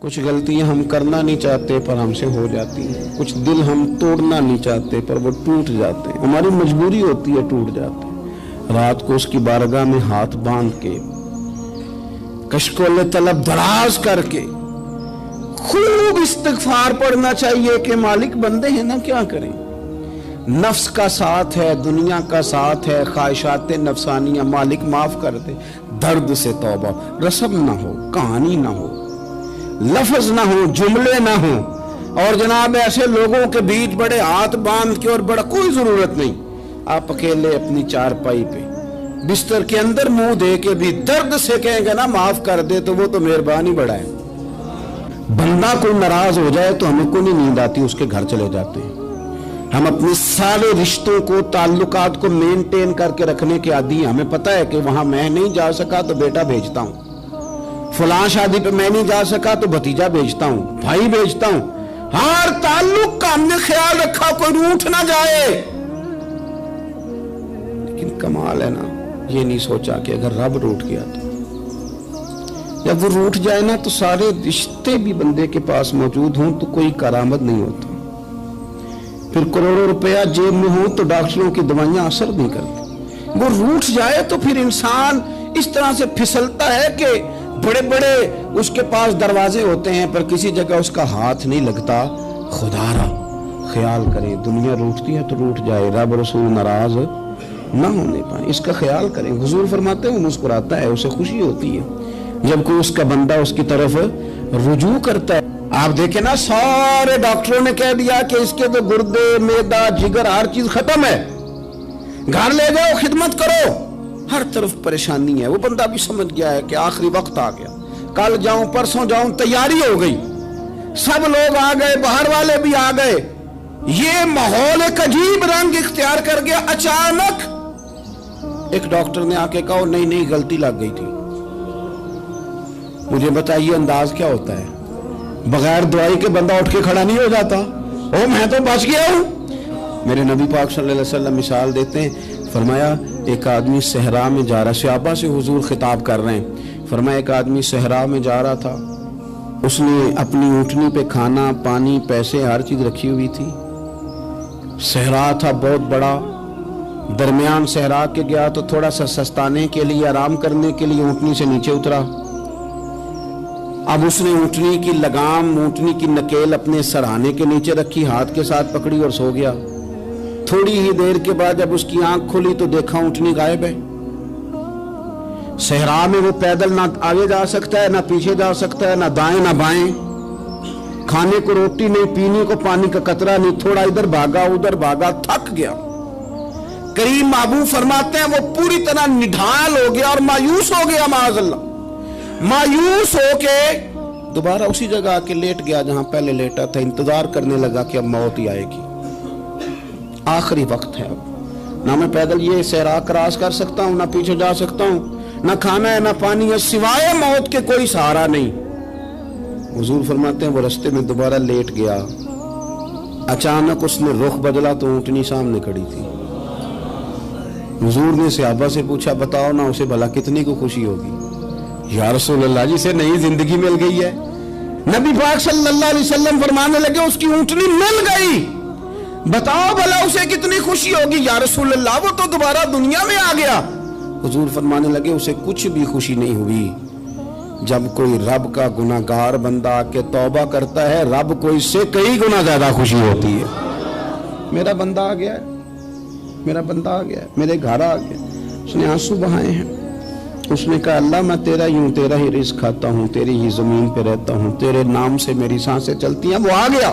کچھ غلطیاں ہم کرنا نہیں چاہتے پر ہم سے ہو جاتی ہیں، کچھ دل ہم توڑنا نہیں چاہتے پر وہ ٹوٹ جاتے ہیں، ہماری مجبوری ہوتی ہے ٹوٹ جاتے ہیں۔ رات کو اس کی بارگاہ میں ہاتھ باندھ کے کشکول طلب دراز کر کے خوب استغفار پڑھنا چاہیے کہ مالک بندے ہیں نا، کیا کریں، نفس کا ساتھ ہے، دنیا کا ساتھ ہے، خواہشات نفسانیہ، مالک معاف کر دے۔ درد سے توبہ، رسم نہ ہو، کہانی نہ ہو، لفظ نہ ہو، جملے نہ ہو، اور جناب ایسے لوگوں کے بیچ بڑے ہاتھ باندھ کے اور بڑا کوئی ضرورت نہیں، آپ اکیلے اپنی چارپائی پہ بستر کے اندر منہ دے کے بھی درد سے کہیں گے نا معاف کر دے تو وہ تو مہربانی بڑا ہے۔ بندہ کوئی ناراض ہو جائے تو ہمیں کوئی نہیں نیند آتی، اس کے گھر چلے جاتے ہیں۔ ہم اپنے سارے رشتوں کو، تعلقات کو مینٹین کر کے رکھنے کے عادی ہیں، ہمیں پتہ ہے کہ وہاں میں نہیں جا سکا تو بیٹا بھیجتا ہوں، فلاں شادی پہ میں نہیں جا سکا تو بھتیجا بھیجتا ہوں، بھائی بھیجتا ہوں، ہر تعلق کا ہم نے خیال رکھا کوئی روٹھ نہ جائے۔ لیکن کمال ہے نا، یہ نہیں سوچا کہ اگر رب روٹھ گیا تو جب وہ روٹھ جائے نا تو سارے رشتے بھی بندے کے پاس موجود ہوں تو کوئی کرامت نہیں ہوتا، پھر کروڑوں روپیہ جیب میں ہوں تو ڈاکٹروں کی دوائیاں اثر نہیں کرتی۔ وہ روٹھ جائے تو پھر انسان اس طرح سے پھسلتا ہے کہ بڑے بڑے اس کے پاس دروازے ہوتے ہیں پر کسی جگہ اس کا ہاتھ نہیں لگتا۔ خدا را خیال کریں، دنیا روٹتی ہے تو روٹ جائے، رب رسول ناراض نہ ہونے پائیں، اس کا خیال کریں۔ حضور فرماتے ہیں مسکراتا ہے، اسے خوشی ہوتی ہے جب کوئی اس کا بندہ اس کی طرف رجوع کرتا ہے۔ آپ دیکھیں نا، سارے ڈاکٹروں نے کہہ دیا کہ اس کے تو گردے، معدہ، جگر ہر چیز ختم ہے، گھر لے جاؤ، خدمت کرو، ہر طرف پریشانی ہے۔ وہ بندہ بھی سمجھ گیا ہے کہ آخری وقت آ گیا، کل جاؤں پرسوں جاؤں، تیاری ہو گئی، سب لوگ آ گئے، باہر والے بھی آ گئے، یہ ماحول ایک عجیب رنگ اختیار کر گیا۔ اچانک ایک ڈاکٹر نے آ کے کہا نہیں غلطی لگ گئی تھی۔ مجھے بتائیے انداز کیا ہوتا ہے؟ بغیر دوائی کے بندہ اٹھ کے کھڑا نہیں ہو جاتا، میں تو بچ گیا ہوں۔ میرے نبی پاک صلی اللہ علیہ وسلم مثال دیتے ہیں، فرمایا ایک آدمی صحرا میں جا رہا، صحابہ سے حضور خطاب کر رہے ہیں، فرمایا ایک آدمی صحرا میں جا رہا تھا، اس نے اپنی اونٹنی پہ کھانا، پانی، پیسے، ہر چیز رکھی ہوئی تھی۔ صحرا تھا بہت بڑا، درمیان صحرا کے گیا تو تھوڑا سا سستانے کے لیے، آرام کرنے کے لیے اونٹنی سے نیچے اترا۔ اب اس نے اونٹنی کی لگام، اونٹنی کی نکیل اپنے سرہانے کے نیچے رکھی، ہاتھ کے ساتھ پکڑی اور سو گیا۔ تھوڑی ہی دیر کے بعد جب اس کی آنکھ کھلی تو دیکھا اونٹنی غائب ہے۔ صحرا میں وہ پیدل نہ آگے جا سکتا ہے، نہ پیچھے جا سکتا ہے، نہ دائیں نہ بائیں، کھانے کو روٹی نہیں، پینے کو پانی کا قطرہ نہیں، تھوڑا ادھر بھاگا ادھر بھاگا، تھک گیا۔ کریم محبوب فرماتے ہیں وہ پوری طرح نڈھال ہو گیا اور مایوس ہو گیا، معاذ اللہ، مایوس ہو کے دوبارہ اسی جگہ آ کے لیٹ گیا جہاں پہلے لیٹا تھا، انتظار کرنے لگا کہ اب موت ہی آئے گی، آخری وقت ہے، اب نہ میں پیدل یہ صحرا کراس کر سکتا ہوں، نہ پیچھے جا سکتا ہوں، نہ کھانا ہے نہ پانی ہے، سوائے موت کے کوئی سہارا نہیں۔ حضور فرماتے ہیں وہ رستے میں دوبارہ لیٹ گیا، اچانک اس نے رخ بدلا تو اونٹنی سامنے کھڑی تھی۔ حضور نے صحابہ سے پوچھا بتاؤ نا اسے بھلا کتنی کو خوشی ہوگی؟ یا رسول اللہ جسے نئی زندگی مل گئی ہے۔ نبی پاک صلی اللہ علیہ وسلم فرمانے لگے اس کی اونٹنی مل گئی، بتاؤ بھلا اسے کتنی خوشی ہوگی؟ یا رسول اللہ وہ تو دوبارہ دنیا میں آ گیا۔ حضور فرمانے لگے اسے کچھ بھی خوشی نہیں ہوئی۔ جب کوئی رب کا گناہگار بندہ آ کے توبہ کرتا ہے، رب کو اس سے کئی گنا زیادہ خوشی ہوتی ہے۔ میرا بندہ آ گیا ہے، میرا بندہ آ گیا ہے، میرے گھر آ گیا۔ اس نے آنسو بہائے ہیں، اس نے کہا اللہ میں تیرا ہی تیرا ہی رزق کھاتا ہوں، تیری ہی زمین پہ رہتا ہوں، تیرے نام سے میری سانسیں چلتی ہیں۔ وہ آ گیا۔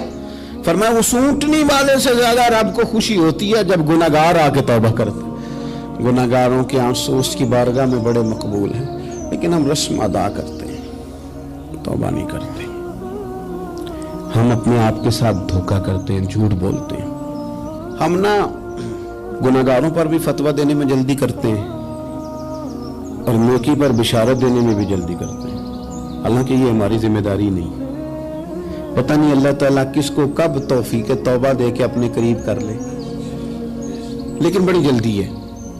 فرمایا اس اونٹنی والے سے زیادہ رب کو خوشی ہوتی ہے جب گناہگار آ کے توبہ کرتے۔ گناہگاروں کے آنسو اس کی بارگاہ میں بڑے مقبول ہیں، لیکن ہم رسم ادا کرتے ہیں، توبہ نہیں کرتے۔ ہم اپنے آپ کے ساتھ دھوکہ کرتے ہیں، جھوٹ بولتے ہیں۔ ہم نہ گناہگاروں پر بھی فتویٰ دینے میں جلدی کرتے ہیں اور نیکی پر بشارت دینے میں بھی جلدی کرتے ہیں، حالانکہ یہ ہماری ذمہ داری نہیں۔ پتہ نہیں اللہ تعالیٰ کس کو کب توفیق توبہ دے کے اپنے قریب کر لے، لیکن بڑی جلدی ہے۔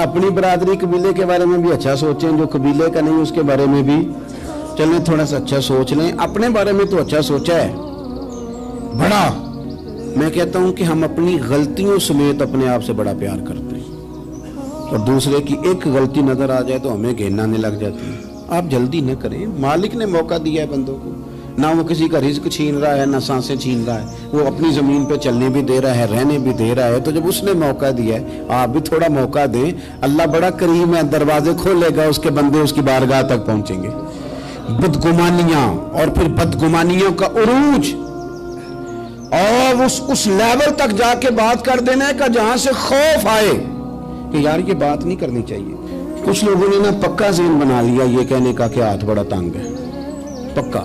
اپنی برادری قبیلے کے بارے میں بھی اچھا سوچیں, جو قبیلے کا نہیں اس کے بارے میں بھی چلیں تھوڑا سا اچھا سوچ لیں. اپنے بارے میں تو اچھا سوچا ہے بڑا. میں کہتا ہوں کہ ہم اپنی غلطیوں سمیت اپنے آپ سے بڑا پیار کرتے ہیں, اور دوسرے کی ایک غلطی نظر آ جائے تو ہمیں گھین آنے لگ جاتی ہے. آپ جلدی نہ کریں, مالک نے موقع دیا ہے بندوں کو, نہ وہ کسی کا رزق چھین رہا ہے نہ سانسیں چھین رہا ہے, وہ اپنی زمین پہ چلنے بھی دے رہا ہے, رہنے بھی دے رہا ہے. تو جب اس نے موقع دیا ہے آپ بھی تھوڑا موقع دیں. اللہ بڑا کریم ہے, دروازے کھولے گا, اس کے بندے اس کی بارگاہ تک پہنچیں گے. بدگمانیاں اور پھر بدگمانیوں کا عروج اور اس لیول تک جا کے بات کر دینا کا جہاں سے خوف آئے کہ یار یہ بات نہیں کرنی چاہیے. کچھ لوگوں نے نا پکا ذہن بنا لیا یہ کہنے کا کہ ہاتھ بڑا تنگ ہے. پکا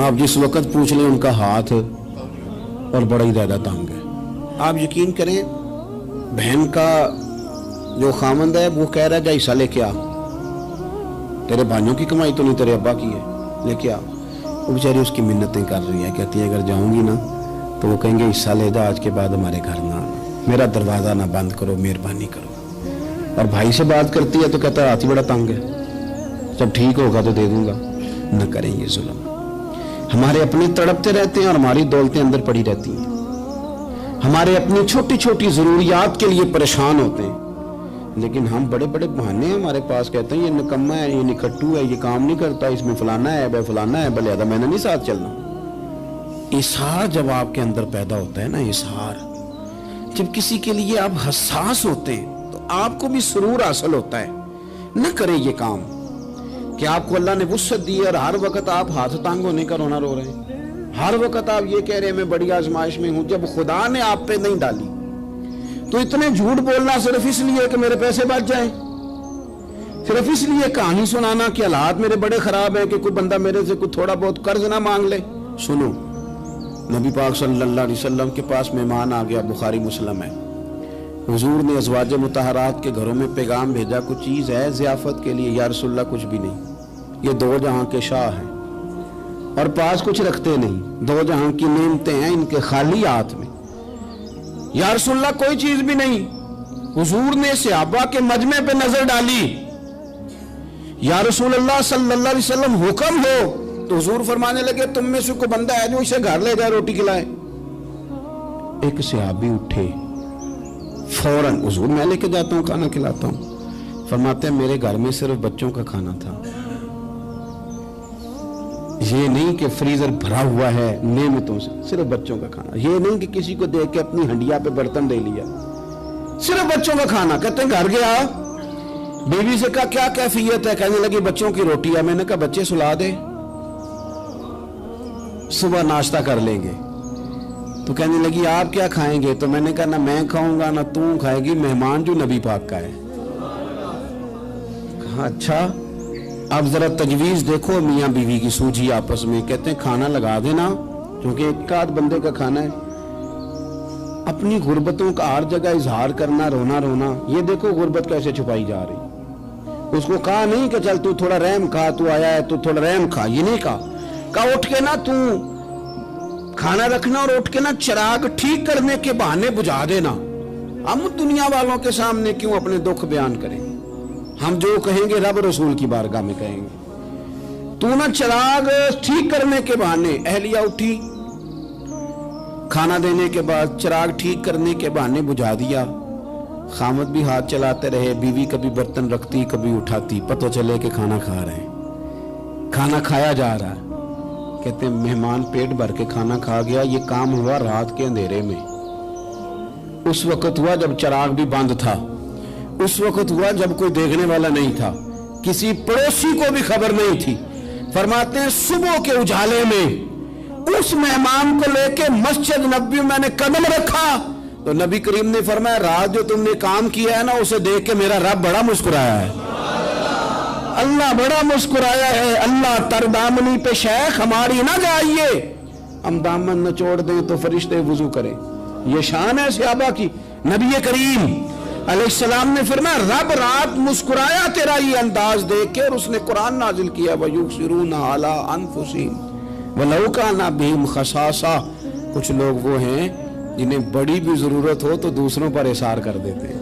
آپ جس وقت پوچھ لیں ان کا ہاتھ اور بڑا ہی زیادہ تنگ ہے. آپ یقین کریں بہن کا جو خامند ہے وہ کہہ رہا ہے جا حصہ لے کے آ, تیرے بھائیوں کی کمائی تو نہیں تیرے ابا کی ہے, لے کے آ. وہ بیچاری اس کی منتیں کر رہی ہے, کہتی ہے اگر جاؤں گی نا تو وہ کہیں گے حصہ لے جا, آج کے بعد ہمارے گھر نہ آنا, میرا دروازہ نہ بند کرو, مہربانی کرو. اور بھائی سے بات کرتی ہے تو کہتا ہے ہاتھ ہی بڑا تنگ ہے, جب ٹھیک ہوگا تو دے دوں گا. نہ کریں یہ ظلم. ہمارے اپنے تڑپتے رہتے ہیں اور ہماری دولتیں اندر پڑی رہتی ہیں. ہمارے اپنی چھوٹی چھوٹی ضروریات کے لیے پریشان ہوتے ہیں, لیکن ہم بڑے بڑے بہانے ہیں ہمارے پاس, کہتے ہیں یہ نکما ہے, یہ نکھٹو ہے, یہ کام نہیں کرتا, اس میں فلانا ہے, بے فلانا ہے, بلے میں نے نہیں ساتھ چلنا. اظہار جب آپ کے اندر پیدا ہوتا ہے نا, اظہار جب کسی کے لیے آپ حساس ہوتے ہیں تو آپ کو بھی سرور حاصل ہوتا ہے. نہ کریں یہ کام کہ آپ کو اللہ نے وسعت دی اور ہر وقت آپ ہاتھ تانگ ہونے کا رونا رو رہے ہیں, ہر وقت آپ یہ کہہ رہے ہیں میں بڑی آزمائش میں ہوں, جب خدا نے آپ پہ نہیں ڈالی. تو اتنے جھوٹ بولنا صرف اس لیے کہ میرے پیسے بچ جائیں, صرف اس لیے کہانی سنانا کہ حالات میرے بڑے خراب ہیں کہ کوئی بندہ میرے سے کوئی تھوڑا بہت قرض نہ مانگ لے. سنو, نبی پاک صلی اللہ علیہ وسلم کے پاس مہمان آ گیا, بخاری مسلم ہے. حضور نے ازواج مطہرات کے گھروں میں پیغام بھیجا, کچھ چیز ہے ضیافت کے لیے؟ یا رسول اللہ کچھ بھی نہیں, یہ دو جہاں کے شاہ ہیں اور پاس کچھ رکھتے نہیں, دو جہاں کی نعمتیں ہیں ان کے خالی ہاتھ میں. یا رسول اللہ کوئی چیز بھی نہیں. حضور نے صحابہ کے مجمع پہ نظر ڈالی, یا رسول اللہ صلی اللہ علیہ وسلم حکم ہو. تو حضور فرمانے لگے تم میں سے کوئی بندہ ہے جو اسے گھر لے جائے روٹی کھلائے. ایک صحابی اٹھے فوراً, حضور میں لے کے جاتا ہوں کھانا کھلاتا ہوں. فرماتے ہیں میرے گھر میں صرف بچوں کا کھانا تھا, یہ نہیں کہ فریزر بھرا ہوا ہے نعمتوں سے, صرف بچوں کا کھانا. یہ نہیں کہ کسی کو دیکھ کے اپنی ہنڈیا پہ برتن دے لیا, صرف بچوں کا کھانا. کہتے ہیں گھر گیا, بیوی سے کہا کیا کیفیت ہے؟ کہنے لگی بچوں کی روٹی ہے. میں نے کہا بچے سلا دے, صبح ناشتہ کر لیں گے. تو کہنے لگی آپ کیا کھائیں گے؟ تو میں نے کہا نہ میں کھاؤں گا نہ تم کھائے گی, مہمان جو نبی پاک کا ہے. کہا اچھا, اب ذرا تجویز دیکھو میاں بیوی کی سوجھی آپس میں. کہتے ہیں کھانا لگا دینا کیونکہ ایک آدھ بندے کا کھانا ہے. اپنی غربتوں کا ہر جگہ اظہار کرنا, رونا رونا. یہ دیکھو غربت کیسے چھپائی جا رہی. اس کو کہا نہیں کہ چل تو تھوڑا رحم کھا, تو آیا ہے تو تھوڑا رحم کھا, یہ نہیں کہا. کہا اٹھ کے نا تو کھانا رکھنا اور اٹھ کے نا چراغ ٹھیک کرنے کے بہانے بجھا دینا. ہم دنیا والوں کے سامنے کیوں اپنے دکھ بیان کریں؟ ہم جو کہیں گے رب رسول کی بارگاہ میں کہیں گے. تو نا چراغ ٹھیک کرنے کے بہانے. اہلیہ اٹھی, کھانا دینے کے بعد چراغ ٹھیک کرنے کے بہانے بجھا دیا. خامد بھی ہاتھ چلاتے رہے, بیوی کبھی برتن رکھتی کبھی اٹھاتی, پتہ چلے کہ کھانا کھا رہے ہیں. کھانا کھایا جا رہا ہے. کہتے ہیں مہمان پیٹ بھر کے کھانا کھا گیا. یہ کام ہوا رات کے اندھیرے میں, اس وقت ہوا جب چراغ بھی بند تھا, اس وقت ہوا جب کوئی دیکھنے والا نہیں تھا, کسی پڑوسی کو بھی خبر نہیں تھی. فرماتے ہیں صبح کے اجالے میں اس مہمان کو لے کے مسجد نبوی میں نے قدم رکھا تو نبی کریم نے فرمایا رات جو تم نے کام کیا ہے نا اسے دیکھ کے میرا رب بڑا مسکرایا ہے, اللہ بڑا مسکرایا ہے. اللہ تر دامنی پہ شیخ ہماری نہ جائیے, ہم دامن نہ چھوڑ دیں تو فرشتے وضو کریں. یہ شان ہے صحابہ کی. نبی کریم علیہ السلام نے فرمایا رب رات مسکرایا تیرا یہ انداز دیکھ کے, اور اس نے قرآن نازل کیا وَيُبْصِرُونَ عَلَىٰ أَنفُسِهِمْ وَلَوْ كَانَ بِهِمْ خَصَاصَةٌ. کچھ لوگ وہ ہیں جنہیں بڑی بھی ضرورت ہو تو دوسروں پر اثار کر دیتے ہیں.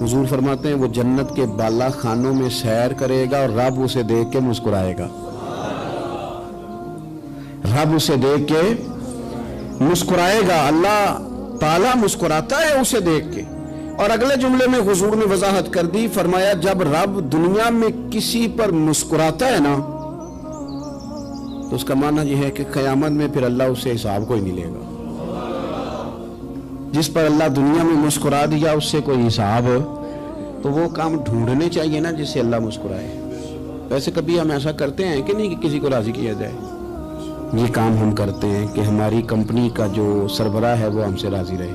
حضور فرماتے ہیں وہ جنت کے بالا خانوں میں سیر کرے گا اور رب اسے دیکھ کے مسکرائے گا، رب اسے دیکھ کے مسکرائے گا، اللہ تعالیٰ مسکراتا ہے اسے دیکھ کے۔ اور اگلے جملے میں حضور نے وضاحت کر دی، فرمایا جب رب دنیا میں کسی پر مسکراتا ہے نا تو اس کا معنی یہ ہے کہ قیامت میں پھر اللہ اسے حساب کوئی نہیں لے گا۔ جس پر اللہ دنیا میں مسکرا دیا اس سے کوئی حساب، تو وہ کام ڈھونڈنے چاہیے نا جس سے اللہ مسکرائے۔ ویسے کبھی ہم ایسا کرتے ہیں کہ نہیں کہ کسی کو راضی کیا جائے؟ یہ کام ہم کرتے ہیں کہ ہماری کمپنی کا جو سربراہ ہے وہ ہم سے راضی رہے،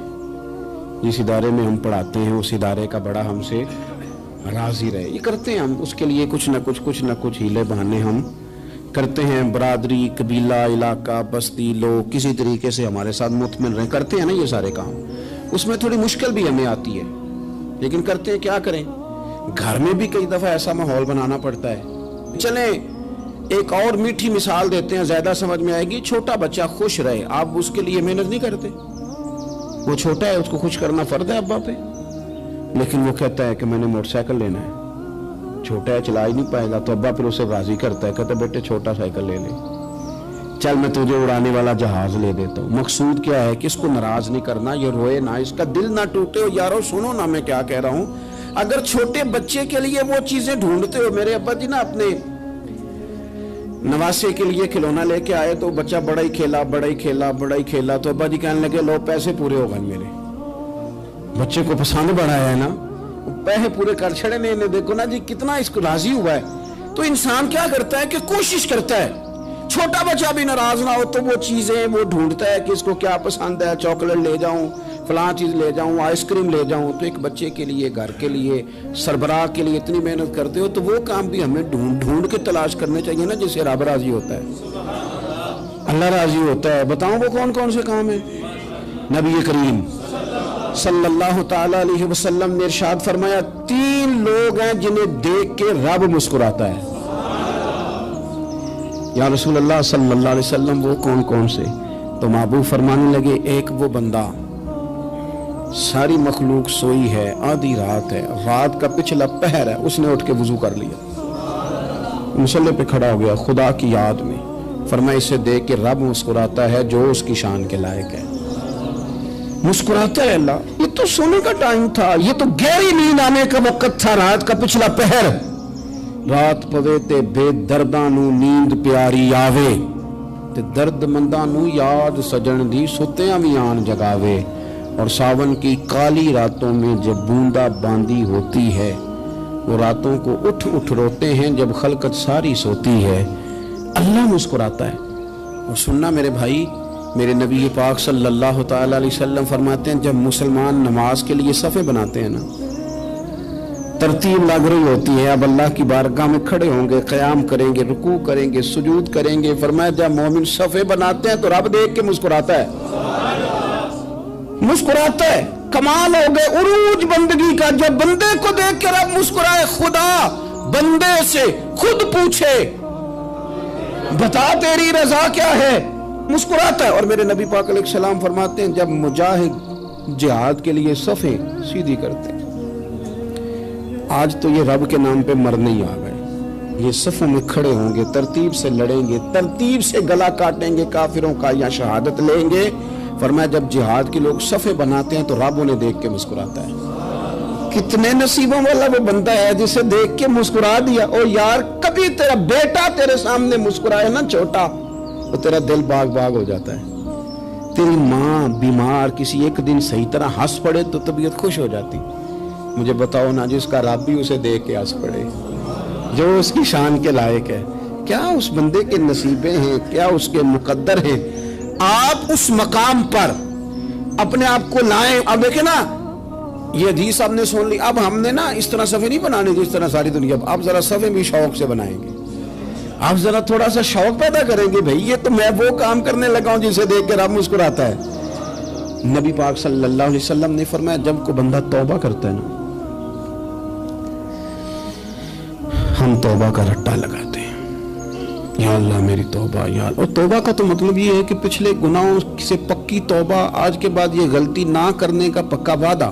جس ادارے میں ہم پڑھاتے ہیں اس ادارے کا بڑا ہم سے راضی رہے۔ یہ کرتے ہیں ہم، اس کے لیے کچھ نہ کچھ ہیلے بہانے ہم کرتے ہیں۔ برادری، قبیلہ، علاقہ، بستی، لوگ کسی طریقے سے ہمارے ساتھ مطمئن رہیں، کرتے ہیں نا یہ سارے کام۔ اس میں تھوڑی مشکل بھی ہمیں آتی ہے لیکن کرتے ہیں، کیا کریں۔ گھر میں بھی کئی دفعہ ایسا ماحول بنانا پڑتا ہے۔ چلیں ایک اور میٹھی مثال دیتے ہیں، زیادہ سمجھ میں آئے گی۔ چھوٹا بچہ خوش رہے، آپ اس کے لیے محنت نہیں کرتے؟ وہ چھوٹا ہے، اس کو خوش کرنا فرض ہے ابا پہ، لیکن وہ کہتا ہے کہ میں نے موٹر سائیکل لینا ہے۔ چھوٹا ہے، چلا ہی نہیں پائے گا، تو ابا پھر اسے راضی کرتا ہے، کہتا ہے بیٹے چھوٹا سائیکل لے لے، چل میں تجھے اڑانے والا جہاز لے دیتا ہوں۔ مقصود کیا ہے کہ اس کو ناراض نہیں کرنا، یہ روئے نہ، اس کا دل نہ ٹوٹے۔ یارو سنو نا میں کیا کہہ رہا ہوں، اگر چھوٹے بچے کے لیے وہ چیزیں ڈھونڈتے ہو، میرے ابا جی نا اپنے نواسے کے لیے کھلونا لے کے آئے تو بچہ بڑا ہی کھیلا تو ابا جی کہنے لگے لو پیسے پورے ہو گئے میرے۔ بچے کو پسند بڑا ہے نا، پیسے پورے کر چھڑے نے، دیکھو نا جی کتنا اس کو راضی ہوا ہے۔ تو انسان کیا کرتا ہے کہ کوشش کرتا ہے، چھوٹا بچہ بھی ناراض نہ ہو تو وہ چیزیں وہ ڈھونڈتا ہے کہ اس کو کیا پسند ہے، چاکلیٹ لے جاؤں، فلاں چیز لے جاؤں، آئس کریم لے جاؤں۔ تو ایک بچے کے لیے، گھر کے لیے، سربراہ کے لیے اتنی محنت کرتے ہو تو وہ کام بھی ہمیں ڈھونڈ کے تلاش کرنے چاہیے نا جس سے رب راضی ہوتا ہے، اللہ راضی ہوتا ہے۔ بتاؤں وہ کون کون سے کام ہیں؟ نبی کریم صلی اللہ تعالی علیہ وسلم نے ارشاد فرمایا 3 لوگ ہیں جنہیں دیکھ کے رب مسکراتا ہے۔ یا رسول اللہ صلی اللہ علیہ وسلم وہ کون کون سے؟ تو محبوب فرمانے لگے ایک وہ بندہ ساری مخلوق سوئی ہے، آدھی رات ہے، رات کا پچھلا پہر ہے، اس نے اٹھ کے وضو کر لیا، مصلی پہ کھڑا ہو گیا خدا کی یاد میں، فرمایا اسے دیکھ کے رب مسکراتا ہے جو اس کی شان کے لائق ہے۔ مسکراتا ہے اللہ۔ یہ تو سونے کا ٹائم تھا، یہ تو گہری نیند آنے کا وقت تھا، رات کا پچھلا پہر۔ رات پوے تے بے درداں نو نیند پیاری آوے تے درد منداں نو یاد سجن دی ستیاں وی آن جگاوے۔ اور ساون کی کالی راتوں میں جب بوندا باندی ہوتی ہے، وہ راتوں کو اٹھ روتے ہیں جب خلقت ساری سوتی ہے۔ اللہ مسکراتا ہے۔ اور سننا میرے بھائی، میرے نبی پاک صلی اللہ تعالی علیہ وسلم فرماتے ہیں جب مسلمان نماز کے لیے صفیں بناتے ہیں نا، ترتیب لگ رہی ہوتی ہے، اب اللہ کی بارگاہ میں کھڑے ہوں گے، قیام کریں گے، رکوع کریں گے، سجود کریں گے، فرمایا جب مومن صفیں بناتے ہیں تو رب دیکھ کے مسکراتا ہے، مسکراتا ہے۔ کمال ہو گئے عروج بندگی کا، جب بندے کو دیکھ کے رب مسکرائے۔ خدا بندے سے خود پوچھے بتا تیری رضا کیا ہے، مسکراتا ہے۔ اور میرے نبی پاک علیہ السلام فرماتے ہیں جب مجاہد جہاد کے لیے صفیں سیدھی کرتے ہیں، آج تو یہ رب کے نام پہ مرنے ہی آ گئے، یہ صفوں میں کھڑے ہوں گے، ترتیب سے لڑیں گے، ترتیب سے گلا کاٹیں گے کافروں کا یا شہادت لیں گے۔ فرمایا جب جہاد کے لوگ صفیں بناتے ہیں تو رب انہیں دیکھ کے مسکراتا ہے۔ کتنے نصیبوں والا وہ بندہ ہے جسے دیکھ کے مسکرا دیا۔ اور یار کبھی تیرا بیٹا تیرے سامنے مسکرائے نا چھوٹا، تو تیرا دل باغ باغ ہو جاتا ہے۔ تیری ماں بیمار کسی ایک دن صحیح طرح ہنس پڑے تو طبیعت خوش ہو جاتی۔ مجھے بتاؤ نا جس کا رب بھی اسے دیکھ کے ہنس پڑے، جو اس کی شان کے لائق ہے، کیا اس بندے کے نصیبیں ہیں، کیا اس کے مقدر ہیں۔ آپ اس مقام پر اپنے آپ کو لائیں۔ اب دیکھیں نا یہ حدیث آپ نے سن لی، اب ہم نے نا اس طرح صفیں نہیں بنانے جس طرح ساری دنیا، آپ ذرا صفیں بھی شوق سے بنائیں گے، آپ ذرا تھوڑا سا شوق پیدا کریں گے، بھئی یہ تو میں وہ کام کرنے لگا ہوں جسے دیکھ کے رب مسکراتا ہے۔ نبی پاک صلی اللہ علیہ وسلم نے فرمایا جب کوئی بندہ توبہ کرتا ہے نا، ہم توبہ کا رٹا لگاتے ہیں، یا اللہ میری توبہ یا اللہ۔ اور توبہ کا تو مطلب یہ ہے کہ پچھلے گناہوں سے پکی توبہ، آج کے بعد یہ غلطی نہ کرنے کا پکا وعدہ۔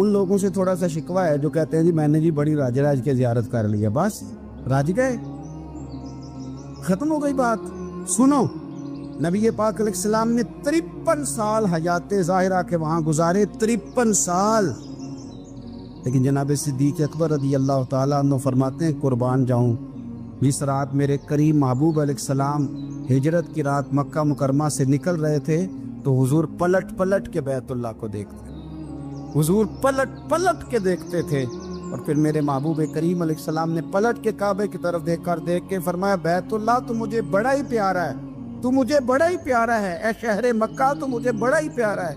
ان لوگوں سے تھوڑا سا شکوہ ہے جو کہتے ہیں جی میں نے جی بڑی راج راج کے زیارت کر لی ہے، بس راج گئے، ختم ہو گئی بات۔ سنو، نبی پاک علیہ السلام نے 53 سال حیات ظاہرہ کے وہاں گزارے، 53 سال، لیکن جناب صدیق اکبر رضی اللہ تعالیٰ عنہ فرماتے ہیں قربان جاؤں، جس رات میرے کریم محبوب علیہ السلام ہجرت کی رات مکہ مکرمہ سے نکل رہے تھے تو حضور پلٹ پلٹ کے بیت اللہ کو دیکھتے، حضور پلٹ پلٹ کے دیکھتے تھے، اور پھر میرے محبوب کریم علیہ السلام نے پلٹ کے کعبے کی طرف دیکھ کے فرمایا بیت اللہ تو مجھے بڑا ہی پیارا ہے، تو مجھے بڑا ہی پیارا ہے، اے شہر مکہ تو مجھے بڑا ہی پیارا ہے۔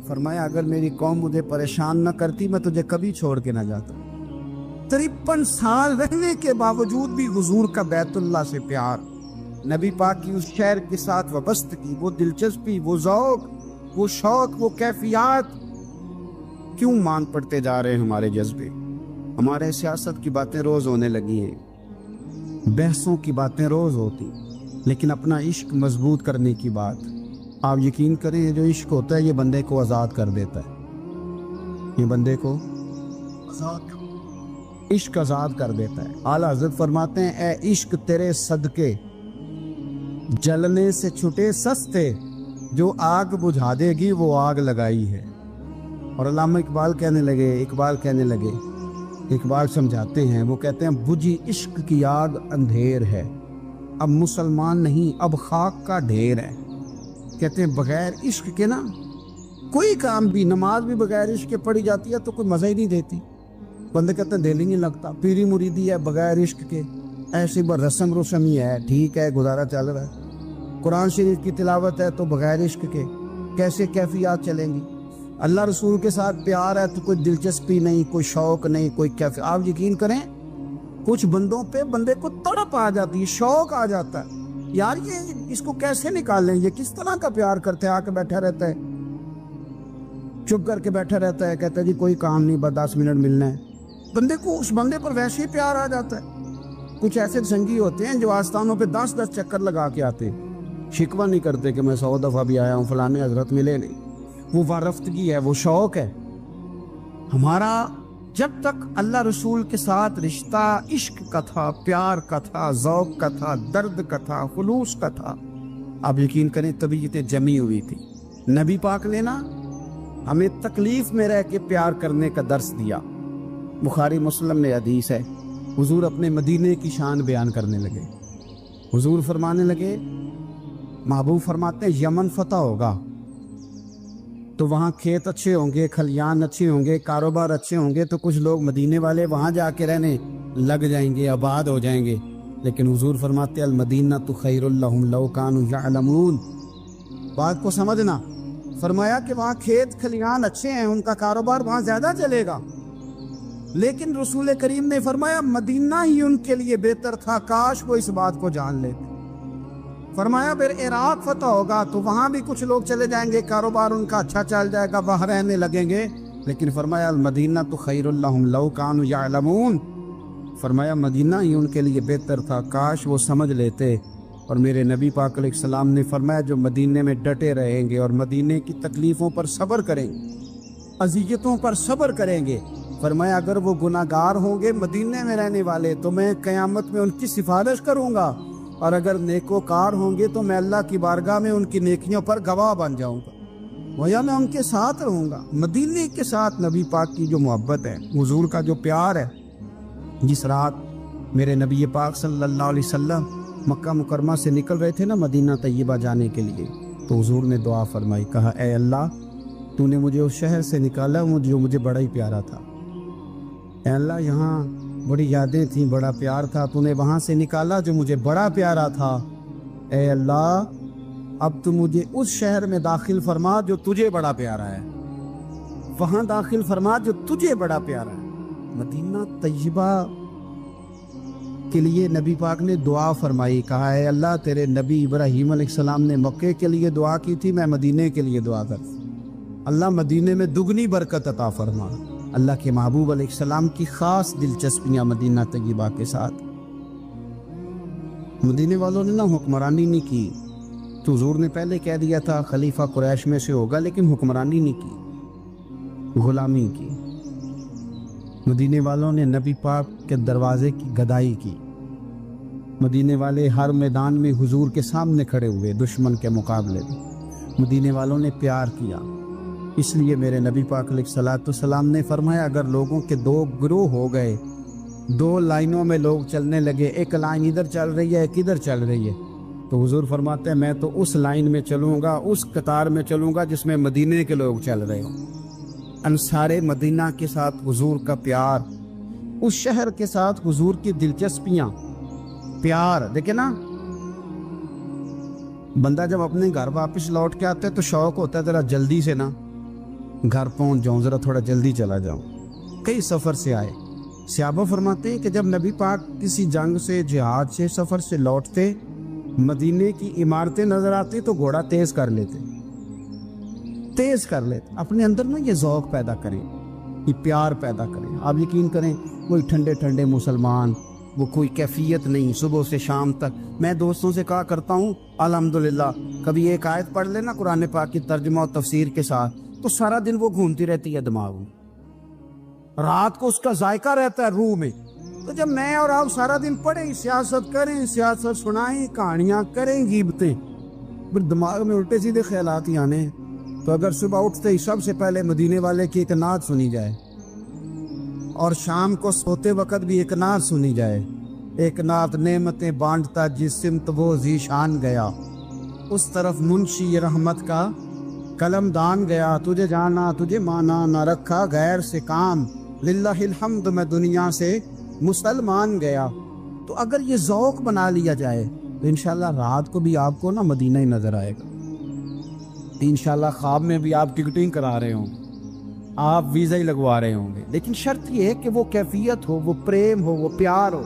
فرمایا اگر میری قوم مجھے پریشان نہ کرتی میں تجھے کبھی چھوڑ کے نہ جاتا۔ 53 سال رہنے کے باوجود بھی حضور کا بیت اللہ سے پیار، نبی پاک کی اس شہر کے ساتھ وابستگی، وہ دلچسپی، وہ ذوق، وہ شوق، وہ کیفیات، کیوں مان پڑتے جا رہے ہیں ہمارے جذبے؟ ہمارے سیاست کی باتیں روز ہونے لگی ہیں، بحثوں کی باتیں روز ہوتی، لیکن اپنا عشق مضبوط کرنے کی بات، آپ یقین کریں یہ جو عشق ہوتا ہے یہ بندے کو آزاد کر دیتا ہے، یہ بندے کو عشق آزاد کر دیتا ہے۔ اعلیٰ حضرت فرماتے ہیں اے عشق تیرے صدقے جلنے سے چھٹے سستے، جو آگ بجھا دے گی وہ آگ لگائی ہے۔ اور علامہ اقبال کہنے لگے، اقبال سمجھاتے ہیں، وہ کہتے ہیں بجھی عشق کی آگ اندھیر ہے، اب مسلمان نہیں اب خاک کا ڈھیر ہے۔ کہتے ہیں بغیر عشق کے نا کوئی کام بھی، نماز بھی بغیر عشق کے پڑھی جاتی ہے تو کوئی مزہ ہی نہیں دیتی، بندے کہتے ہیں دل ہی نہیں لگتا، پیری مریدی ہے بغیر عشق کے ایسی رسم ہی ہے، ٹھیک ہے گزارا چل رہا ہے، قرآن شریف کی تلاوت ہے تو بغیر عشق کے کیسے کیفیات چلیں گی؟ اللہ رسول کے ساتھ پیار ہے تو کوئی دلچسپی نہیں، کوئی شوق نہیں، کوئی کیفیت۔ آپ یقین کریں کچھ بندوں پہ بندے کو تڑپ آ جاتی ہے، شوق آ جاتا ہے، یار یہ اس کو کیسے نکالیں، یہ کس طرح کا پیار کرتے ہیں، آ کے بیٹھا رہتا ہے، چپ کر کے بیٹھا رہتا ہے، کہتا ہے جی کوئی کام نہیں بس 10 منٹ ملنا ہے، بندے کو اس بندے پر ویسے ہی پیار آ جاتا ہے۔ کچھ ایسے سنگی ہوتے ہیں جو آستانوں پہ 10 چکر لگا کے آتے، شکوہ نہیں کرتے کہ میں 100 دفعہ بھی آیا ہوں فلانے حضرت ملے نہیں، وہ وارفتگی ہے، وہ شوق ہے ہمارا۔ جب تک اللہ رسول کے ساتھ رشتہ عشق کا تھا، پیار کا تھا، ذوق کا تھا، درد کا تھا، خلوص کا تھا، آپ یقین کریں طبیعتیں جمی ہوئی تھی۔ نبی پاک نے نا ہمیں تکلیف میں رہ کے پیار کرنے کا درس دیا۔ بخاری مسلم میں حدیث ہے، حضور اپنے مدینے کی شان بیان کرنے لگے، حضور فرمانے لگے، محبوب فرماتے ہیں یمن فتح ہوگا تو وہاں کھیت اچھے ہوں گے، کھلیان اچھے ہوں گے، کاروبار اچھے ہوں گے، تو کچھ لوگ مدینے والے وہاں جا کے رہنے لگ جائیں گے، آباد ہو جائیں گے، لیکن حضور فرماتے المدینہ تو خیر لہم لو کانوا یعلمون۔ بات کو سمجھنا، فرمایا کہ وہاں کھیت کھلیان اچھے ہیں، ان کا کاروبار وہاں زیادہ چلے گا، لیکن رسول کریم نے فرمایا مدینہ ہی ان کے لیے بہتر تھا، کاش وہ اس بات کو جان لیتے۔ فرمایا پھر عراق فتح ہوگا تو وہاں بھی کچھ لوگ چلے جائیں گے، کاروبار ان کا اچھا چل جائے گا، وہاں رہنے لگیں گے، لیکن فرمایا المدینہ تو خیر لہم لو کانوا یعلمون، فرمایا مدینہ ہی ان کے لیے بہتر تھا، کاش وہ سمجھ لیتے۔ اور میرے نبی پاک علیہ السلام نے فرمایا جو مدینے میں ڈٹے رہیں گے اور مدینے کی تکلیفوں پر صبر کریں گے، اذیتوں پر صبر کریں گے، فرمایا اگر وہ گناہگار ہوں گے مدینے میں رہنے والے تو میں قیامت میں ان کی سفارش کروں گا، اور اگر نیکوکار ہوں گے تو میں اللہ کی بارگاہ میں ان کی نیکیوں پر گواہ بن جاؤں گا، گویا میں ان کے ساتھ رہوں گا۔ مدینے کے ساتھ نبی پاک کی جو محبت ہے، حضور کا جو پیار ہے، جس رات میرے نبی پاک صلی اللہ علیہ وسلم مکہ مکرمہ سے نکل رہے تھے نا مدینہ طیبہ جانے کے لیے، تو حضور نے دعا فرمائی، کہا اے اللہ تو نے مجھے اس شہر سے نکالا جو مجھے بڑا ہی پیارا تھا، اے اللہ یہاں بڑی یادیں تھیں، بڑا پیار تھا، تو نے وہاں سے نکالا جو مجھے بڑا پیارا تھا، اے اللہ اب تو مجھے اس شہر میں داخل فرما جو تجھے بڑا پیارا ہے، وہاں داخل فرما جو تجھے بڑا پیارا ہے۔ مدینہ طیبہ کے لیے نبی پاک نے دعا فرمائی، کہا اے اللہ تیرے نبی ابراہیم علیہ السلام نے مکے کے لیے دعا کی تھی، میں مدینے کے لیے دعا کر، اللہ مدینے میں دگنی برکت عطا فرما۔ اللہ کے محبوب علیہ السلام کی خاص دلچسپیاں مدینہ طیبہ کے ساتھ، مدینے والوں نے نہ حکمرانی نہیں کی، تو حضور نے پہلے کہہ دیا تھا خلیفہ قریش میں سے ہوگا، لیکن حکمرانی نہیں کی، غلامی کی، مدینے والوں نے نبی پاک کے دروازے کی گدائی کی، مدینے والے ہر میدان میں حضور کے سامنے کھڑے ہوئے دشمن کے مقابلے میں، مدینے والوں نے پیار کیا۔ اس لیے میرے نبی پاک علیہ الصلوۃ والسلام نے فرمایا اگر لوگوں کے دو گروہ ہو گئے، دو لائنوں میں لوگ چلنے لگے، ایک لائن ادھر چل رہی ہے ایک ادھر چل رہی ہے، تو حضور فرماتے ہیں میں تو اس لائن میں چلوں گا، اس قطار میں چلوں گا جس میں مدینے کے لوگ چل رہے ہوں۔ انصار مدینہ کے ساتھ حضور کا پیار، اس شہر کے ساتھ حضور کی دلچسپیاں، پیار دیکھیں نا، بندہ جب اپنے گھر واپس لوٹ کے آتا ہے تو شوق ہوتا ہے ذرا جلدی سے نا گھر پہنچ جاؤں، ذرا تھوڑا جلدی چلا جاؤں۔ کئی سفر سے آئے، صحابہ فرماتے ہیں کہ جب نبی پاک کسی جنگ سے، جہاد سے، سفر سے لوٹتے، مدینے کی عمارتیں نظر آتی تو گھوڑا تیز کر لیتے، اپنے اندر نا یہ ذوق پیدا کریں، یہ پیار پیدا کریں۔ آپ یقین کریں کوئی ٹھنڈے ٹھنڈے مسلمان، وہ کوئی کیفیت نہیں، صبح سے شام تک میں دوستوں سے کہا کرتا ہوں الحمدللہ کبھی ایک آیت پڑھ لینا قرآن پاک کی ترجمہ و تفسیر کے ساتھ تو سارا دن وہ گھومتی رہتی ہے دماغ میں، رات کو اس کا ذائقہ رہتا ہے روح میں۔ تو جب میں اور آپ سارا دن پڑھیں، سیاست کریں، سیاست سنائیں، کہانیاں کریں، غیبتیں، پھر دماغ میں الٹے سیدھے خیالات ہی آنے ہیں۔ تو اگر صبح اٹھتے ہی سب سے پہلے مدینے والے کی ایک نعت سنی جائے اور شام کو سوتے وقت بھی ایک نعت سنی جائے، ایک نعت نعمتیں بانٹتا جس سمت وہ ذیشان گیا، اس طرف منشی رحمت کا قلم دان گیا، تجھے جانا تجھے مانا نہ رکھا غیر سے کام، للہ الحمد میں دنیا سے مسلمان گیا۔ تو اگر یہ ذوق بنا لیا جائے تو انشاءاللہ رات کو بھی آپ کو نا مدینہ ہی نظر آئے گا، انشاءاللہ خواب میں بھی آپ ٹکٹنگ کرا رہے ہوں گے، آپ ویزا ہی لگوا رہے ہوں گے، لیکن شرط یہ ہے کہ وہ کیفیت ہو، وہ پریم ہو، وہ پیار ہو۔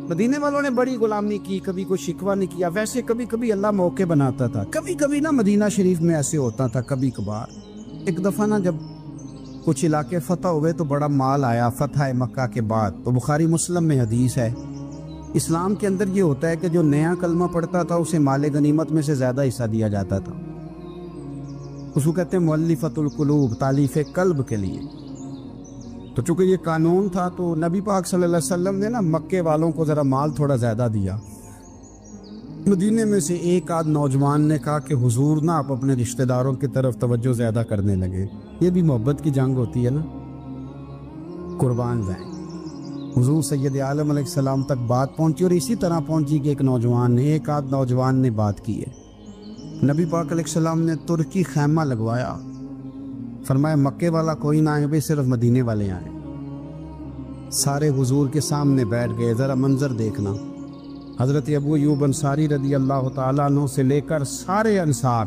مدینے والوں نے بڑی غلامی کی، کبھی کوئی شکوہ نہیں کیا، ویسے کبھی کبھی اللہ موقع بناتا تھا، کبھی کبھی نا مدینہ شریف میں ایسے ہوتا تھا کبھی کبھار۔ ایک دفعہ نا جب کچھ علاقے فتح ہوئے تو بڑا مال آیا فتح مکہ کے بعد، تو بخاری مسلم میں حدیث ہے، اسلام کے اندر یہ ہوتا ہے کہ جو نیا کلمہ پڑھتا تھا اسے مال غنیمت میں سے زیادہ حصہ دیا جاتا تھا، اس کو کہتے ہیں مؤلفۃ القلوب، تالیف قلب کے لیے۔ تو چونکہ یہ قانون تھا تو نبی پاک صلی اللہ علیہ وسلم نے نا مکے والوں کو ذرا مال تھوڑا زیادہ دیا۔ مدینے میں سے ایک آدھ نوجوان نے کہا کہ حضور نا آپ اپنے رشتہ داروں کی طرف توجہ زیادہ کرنے لگے، یہ بھی محبت کی جنگ ہوتی ہے نا، قربان جائیں۔ حضور سید عالم علیہ السلام تک بات پہنچی اور اسی طرح پہنچی کہ ایک آدھ نوجوان نے بات کی ہے۔ نبی پاک علیہ السلام نے ترکی خیمہ لگوایا، فرمایا مکے والا کوئی نہ آئے، صرف مدینے والے آئیں۔ سارے حضور کے سامنے بیٹھ گئے، ذرا منظر دیکھنا، حضرت ابو ایوب انصاری رضی اللہ تعالیٰ عنہ سے لے کر سارے انصار۔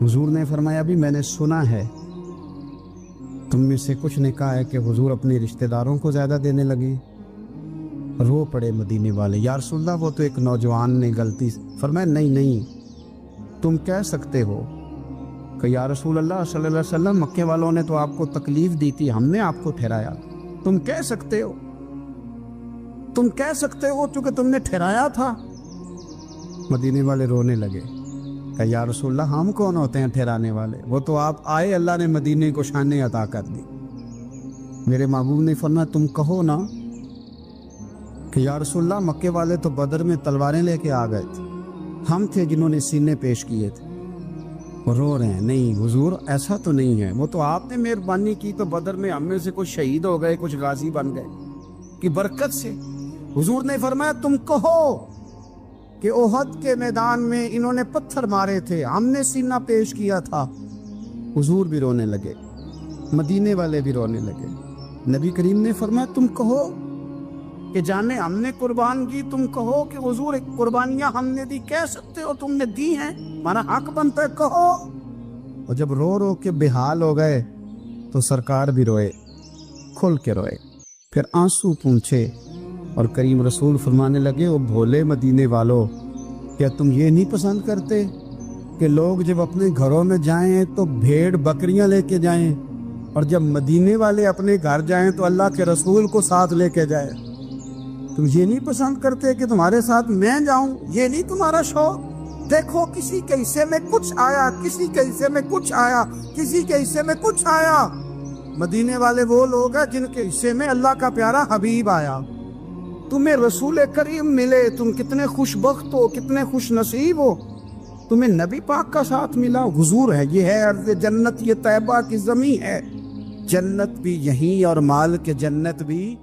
حضور نے فرمایا ابھی میں نے سنا ہے تم میں سے کچھ نے کہا ہے کہ حضور اپنے رشتہ داروں کو زیادہ دینے لگے۔ رو پڑے مدینے والے، یا رسول اللہ وہ تو ایک نوجوان نے غلطی۔ فرمایا نہیں تم کہہ سکتے ہو کہ یا رسول اللہ صلی اللہ علیہ وسلم مکے والوں نے تو آپ کو تکلیف دی تھی، ہم نے آپ کو ٹھہرایا، تم کہہ سکتے ہو چونکہ تم نے ٹھہرایا تھا۔ مدینے والے رونے لگے کہ یا رسول اللہ ہم کون ہوتے ہیں ٹھہرانے والے، وہ تو آپ آئے، اللہ نے مدینے کو شان عطا کر دی۔ میرے محبوب نے فرمایا تم کہو نا کہ یا رسول اللہ مکے والے تو بدر میں تلواریں لے کے آ گئے تھے، ہم تھے جنہوں نے سینے پیش کیے تھے۔ وہ رو رہے ہیں، نہیں حضور ایسا تو نہیں ہے، وہ تو آپ نے مہربانی کی تو بدر میں ہم میں سے کچھ شہید ہو گئے، کچھ غازی بن گئے کی برکت سے۔ حضور نے فرمایا تم کہو کہ احد کے میدان میں انہوں نے پتھر مارے تھے، ہم نے سینہ پیش کیا تھا۔ حضور بھی رونے لگے، مدینے والے بھی رونے لگے۔ نبی کریم نے فرمایا تم کہو کہ جانے ہم نے قربان کی، تم کہو کہ حضور ایک قربانیاں ہم نے دی، کہہ سکتے ہو تم نے دی ہیں، ہمارا حق بنتا ہے کہو۔ اور جب رو رو کے بے حال ہو گئے تو سرکار بھی روئے، کھل کے روئے، پھر آنسو پونچھے اور کریم رسول فرمانے لگے او بھولے مدینے والو، کیا تم یہ نہیں پسند کرتے کہ لوگ جب اپنے گھروں میں جائیں تو بھیڑ بکریاں لے کے جائیں، اور جب مدینے والے اپنے گھر جائیں تو اللہ کے رسول کو ساتھ لے کے جائیں؟ تم یہ نہیں پسند کرتے کہ تمہارے ساتھ میں جاؤں؟ یہ نہیں تمہارا شوق؟ دیکھو کسی کے حصے میں کچھ آیا، کسی کے حصے میں کچھ آیا، کسی کے حصے میں کچھ آیا۔ مدینے والے وہ لوگ ہیں جن کے حصے میں اللہ کا پیارا حبیب آیا۔ تمہیں رسول کریم ملے، تم کتنے خوش بخت ہو، کتنے خوش نصیب ہو، تمہیں نبی پاک کا ساتھ ملا۔ حضور ہے، یہ ہے ارض جنت، یہ طیبہ کی زمین ہے، جنت بھی یہیں اور مال کے جنت بھی